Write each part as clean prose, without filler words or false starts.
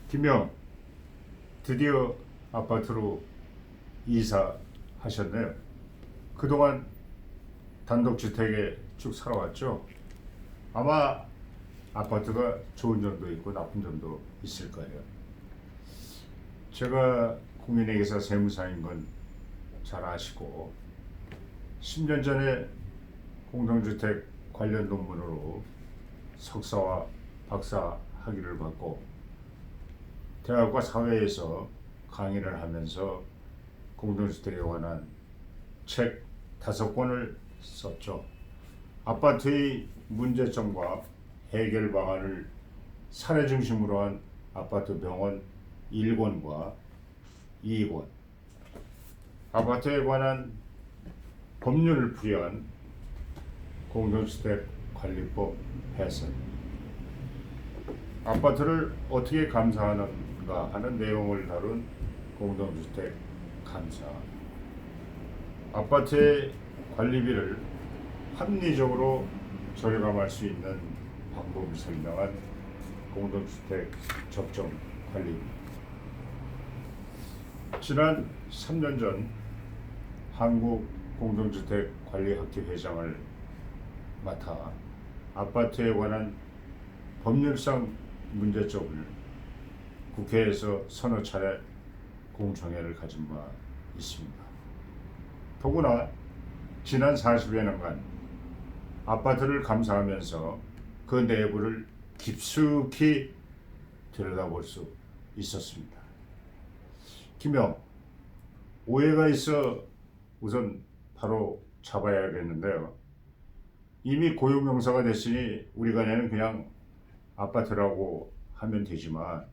김영, 드디어 아파트로 이사하셨네요. 그동안 단독주택에 쭉 살아왔죠. 아마 아파트가 좋은 점도 있고 나쁜 점도 있을 거예요. 제가 공인회계사 세무사인 건 잘 아시고 10년 전에 공동주택 관련 논문으로 석사와 박사 학위를 받고 대학과 사회에서 강의를 하면서 공동주택에 관한 책 5권을 썼죠. 아파트의 문제점과 해결 방안을 사례 중심으로 한 아파트 병원 1권과 2권, 아파트에 관한 법률을 풀이한 공동주택 관리법 해설, 아파트를 어떻게 감사하는가 하는 내용을 다룬 공동주택 감사, 아파트의 관리비를 합리적으로 절감할 수 있는 방법을 설명한 공동주택 적정 관리비. 지난 3년 전 한국공동주택관리학회 회장을 맡아 아파트에 관한 법률상 문제점을 국회에서 서너 차례 공청회를 가진 바 있습니다. 더구나 지난 40여 년간 아파트를 감사하면서 그 내부를 깊숙이 들여다볼 수 있었습니다. 김영, 오해가 있어 우선 바로 잡아야겠는데요. 이미 고유명사가 됐으니 우리 간에는 그냥 아파트라고 하면 되지만,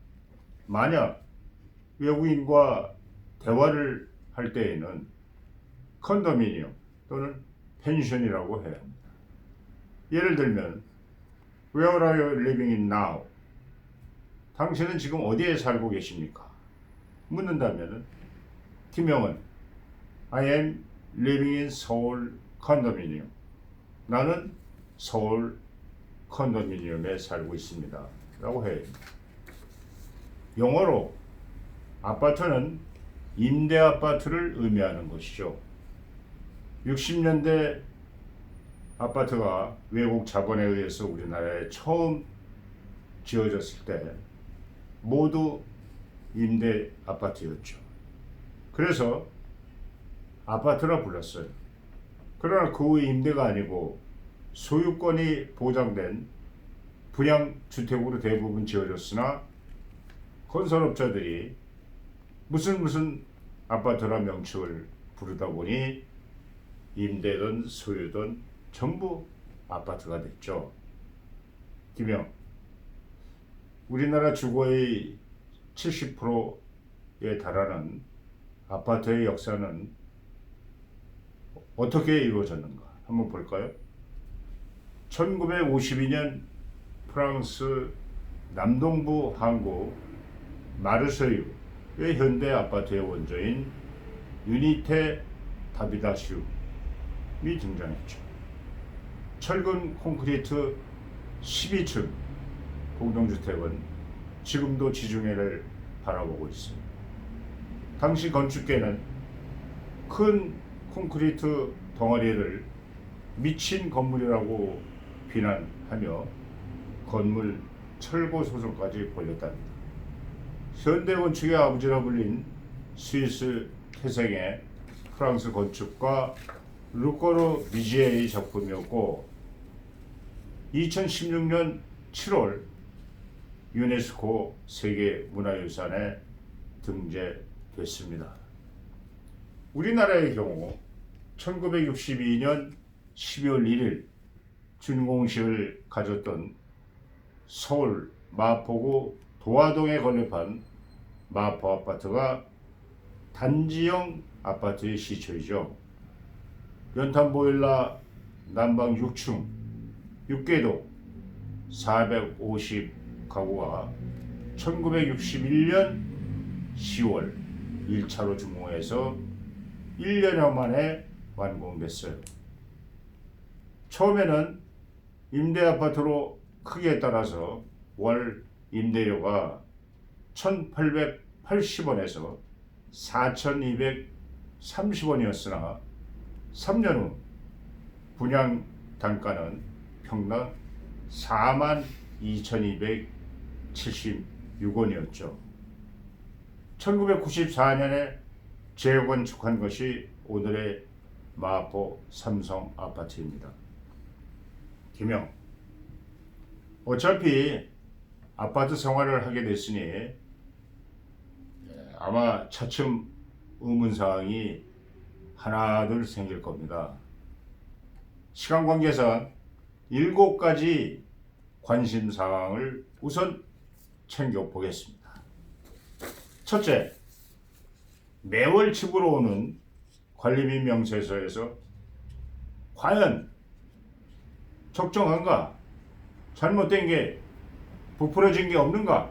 만약 외국인과 대화를 할 때에는 컨도미니엄 또는 펜션이라고 해야 합니다. 예를 들면 Where are you living in now? 당신은 지금 어디에 살고 계십니까? 묻는다면 김영은 I am living in Seoul condominium. 나는 서울 컨도미니엄에 살고 있습니다 라고 해요. 영어로 아파트는 임대 아파트를 의미하는 것이죠. 60년대 아파트가 외국 자본에 의해서 우리나라에 처음 지어졌을 때 모두 임대 아파트였죠. 그래서 아파트라 불렀어요. 그러나 그 후 임대가 아니고 소유권이 보장된 분양주택으로 대부분 지어졌으나 건설업자들이 무슨 아파트라 명칭을 부르다 보니 임대든 소유든 전부 아파트가 됐죠. 김영, 우리나라 주거의 70%에 달하는 아파트의 역사는 어떻게 이루어졌는가 한번 볼까요? 1952년 프랑스 남동부 항구 마르세유의 현대 아파트의 원조인 유니테 다비다슈이 등장했죠. 철근 콘크리트 12층 공동주택은 지금도 지중해를 바라보고 있습니다. 당시 건축계는 큰 콘크리트 덩어리를 미친 건물이라고 비난하며 건물 철거 소송까지 벌였답니다. 현대 건축의 아버지라 불린 스위스 태생의 프랑스 건축가 루코르 비지에의 작품이었고 2016년 7월 유네스코 세계문화유산에 등재됐습니다. 우리나라의 경우 1962년 12월 1일 준공식을 가졌던 서울 마포구 도화동에 건립한 마포 아파트가 단지형 아파트의 시초이죠. 연탄 보일러 난방 6층 6개동 450 가구가 1961년 10월 1차로 준공해서 1년여 만에 완공됐어요. 처음에는 임대 아파트로 크기에 따라서 월 임대료가 1,880원에서 4,230원이었으나 3년 후 분양 단가는 평당 42,276원이었죠. 1994년에 재건축한 것이 오늘의 마포 삼성 아파트입니다. 김영, 어차피 아파트 생활을 하게 됐으니 아마 차츰 의문사항이 하나둘 생길 겁니다. 시간 관계상 7가지 관심사항을 우선 챙겨보겠습니다. 첫째, 매월 집으로 오는 관리비 명세서에서 과연 적정한가? 잘못된 게 부풀어진 게 없는가?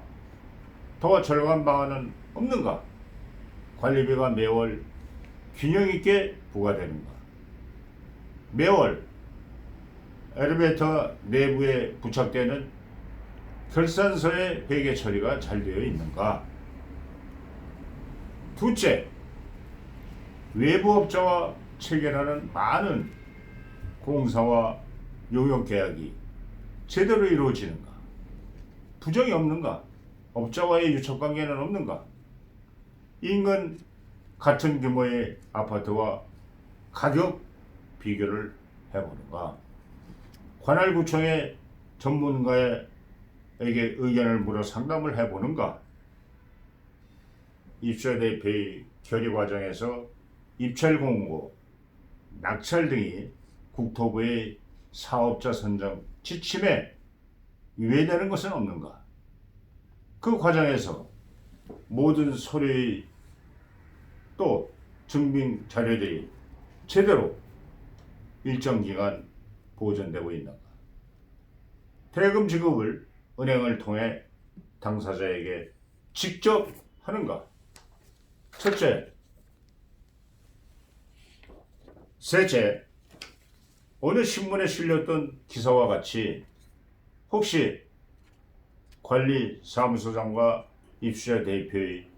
더 저렴한 방안은 없는가? 관리비가 매월 균형 있게 부과되는가? 매월 엘리베이터 내부에 부착되는 결산서의 회계 처리가 잘 되어 있는가? 둘째, 외부업자와 체결하는 많은 공사와 용역 계약이 제대로 이루어지는가? 부정이 없는가? 업자와의 유착관계는 없는가? 인근 같은 규모의 아파트와 가격 비교를 해보는가? 관할 구청의 전문가에게 의견을 물어 상담을 해보는가? 입주자 대표의 결의 과정에서 입찰 공고, 낙찰 등이 국토부의 사업자 선정 지침에 위배되는 것은 없는가? 그 과정에서 모든 서류의 또 증빙 자료들이 제대로 일정 기간 보존되고 있는가? 대금 지급을 은행을 통해 당사자에게 직접 하는가? 첫째. 셋째, 어느 신문에 실렸던 기사와 같이 혹시 관리사무소장과 입주자 대표의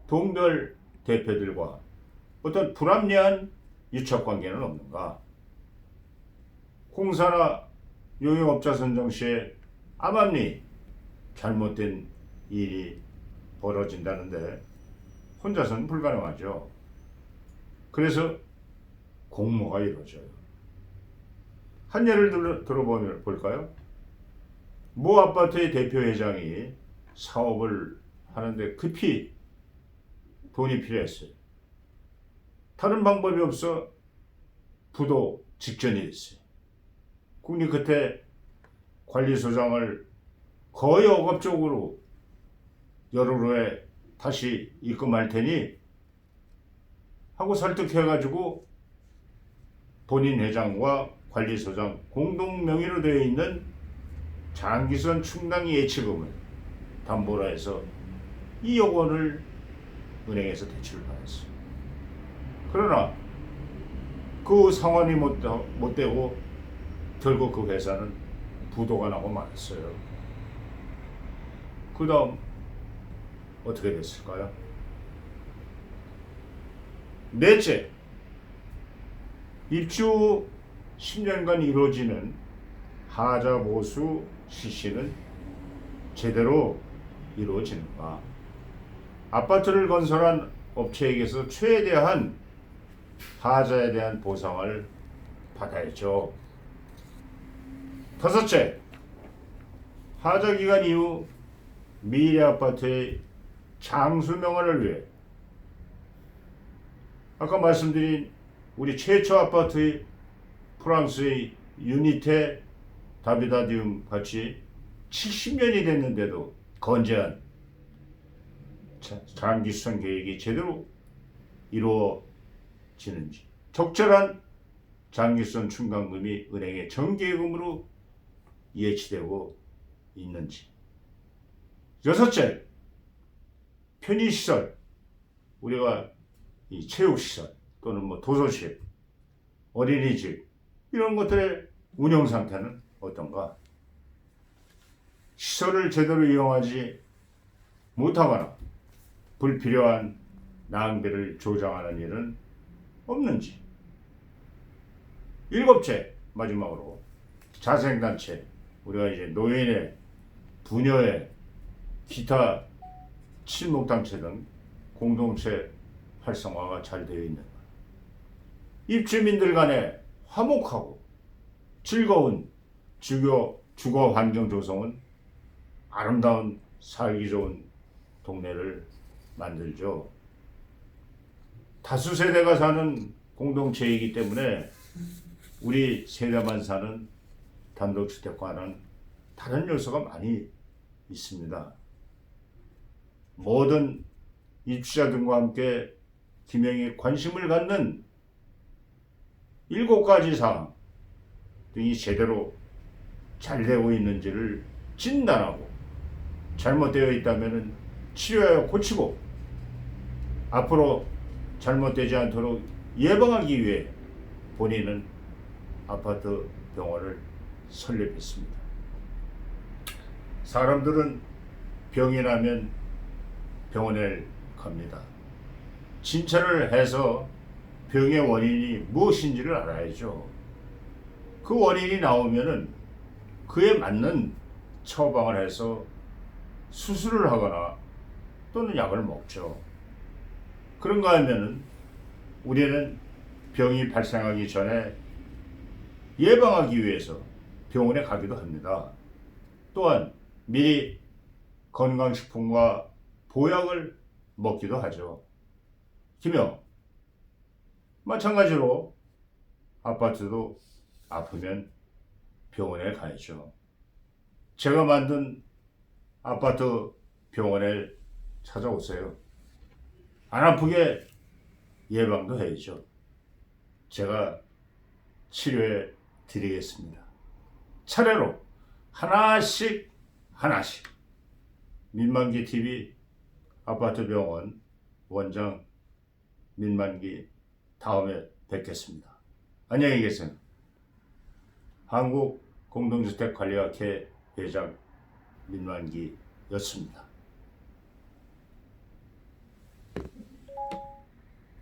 동별 대표들과 어떤 불합리한 유착관계는 없는가? 공사나 용역업자 선정 시에 암암리 잘못된 일이 벌어진다는데 혼자서는 불가능하죠. 그래서 공모가 이루어져요. 한 예를 들어볼까요? 모 아파트의 대표 회장이 사업을 하는데 급히 돈이 필요했어요. 다른 방법이 없어 부도 직전이 됐어요. 국리 끝에 관리소장을 거의 억압적으로 열흘 후에 다시 입금할 테니 하고 설득해가지고 본인 회장과 관리소장 공동 명의로 되어 있는 장기선 충당 예치금을 담보로 해서 2억 원을 은행에서 대출을 받았어요. 그러나 그 상환이 못 되고 결국 그 회사는 부도가 나고 말았어요. 그 다음 어떻게 됐을까요? 넷째, 입주 10년간 이루어지는 하자 보수 실시는 제대로 이루어지는가? 아파트를 건설한 업체에게서 최대한 하자에 대한 보상을 받아야죠. 다섯째, 하자 기간 이후 미래 아파트의 장수 명화를 위해 아까 말씀드린 우리 최초 아파트의 프랑스의 유니테 다비다디움 같이 70년이 됐는데도 건재한 장기 수선 계획이 제대로 이루어지는지, 적절한 장기 수선 충당금이 은행의 정기예금으로 예치되고 있는지. 여섯째, 편의시설, 우리가 이 체육시설 또는 뭐 도서실, 어린이집 이런 것들의 운영 상태는 어떤가? 시설을 제대로 이용하지 못하거나 불필요한 낭비를 조장하는 일은 없는지. 일곱째, 마지막으로 자생단체, 우리가 이제 노인의, 부녀의, 기타 친목단체 등 공동체 활성화가 잘 되어 있는 것. 입주민들 간에 화목하고 즐거운 주거 환경 조성은 아름다운 살기 좋은 동네를 만들죠. 다수 세대가 사는 공동체이기 때문에 우리 세대만 사는 단독주택과는 다른 요소가 많이 있습니다. 모든 입주자 등과 함께 김영희 관심을 갖는 7가지 사항 등이 제대로 잘 되고 있는지를 진단하고 잘못되어 있다면 치료하여 고치고 앞으로 잘못되지 않도록 예방하기 위해 본인은 아파트 병원을 설립했습니다. 사람들은 병이 나면 병원에 갑니다. 진찰을 해서 병의 원인이 무엇인지를 알아야죠. 그 원인이 나오면은 그에 맞는 처방을 해서 수술을 하거나 또는 약을 먹죠. 그런가 하면은 우리는 병이 발생하기 전에 예방하기 위해서 병원에 가기도 합니다. 또한 미리 건강식품과 보약을 먹기도 하죠. 김영, 마찬가지로 아파트도 아프면 병원에 가야죠. 제가 만든 아파트 병원에 찾아오세요. 안 아프게 예방도 해야죠. 제가 치료해 드리겠습니다. 차례로 하나씩 민만기 TV 아파트 병원 원장 민만기 다음에 뵙겠습니다. 안녕히 계세요. 한국공동주택관리학회 회장 민만기였습니다.